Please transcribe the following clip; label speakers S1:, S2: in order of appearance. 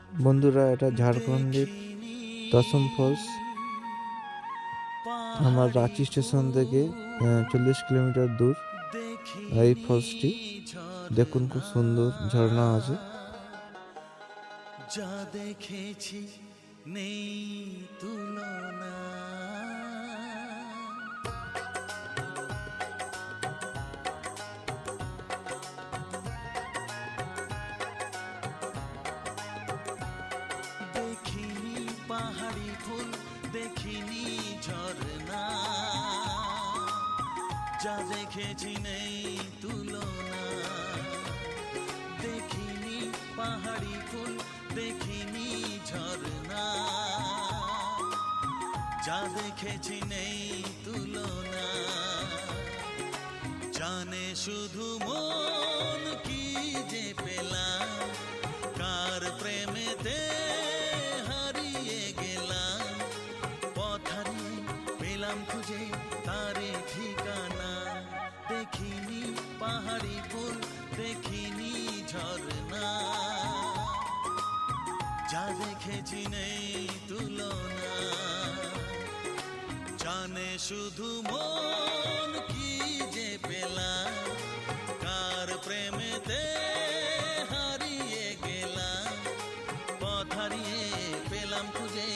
S1: বন্ধুরা, এটা ঝাড়খণ্ডের দশম ফলস। আমার রাঁচি স্টেশন থেকে 40 কিলোমিটার দূর এই ফলসটি। দেখুন, খুব সুন্দর ঝর্ণা আছে।
S2: যা দেখেছি নেই তুলনা। দেখিনি পাহাড়ি ফুল, দেখিনি ঝর্ণা, যা দেখেছি নেই তুলনা। দেখিনি পাহাড়ি ফুল, দেখিনি ঝর্ণা, যা দেখেছি নেই তুলনা। জানে শুধু মন কি যে পেলাম, কার প্রেমেতে হারিয়ে গেলাম। পথ হারিয়ে পেলাম খুঁজে তারে ঠিকানা। দেখিনি পাহাড়ি ফুল, দেখিনি ঝর্ণা, যা দেখেছি নেই তুলনা। জানে শুধু মন কি যে পেলাম, কার প্রেমেতে হারিয়ে গেলাম। পথ হারিয়ে পেলাম খুঁজে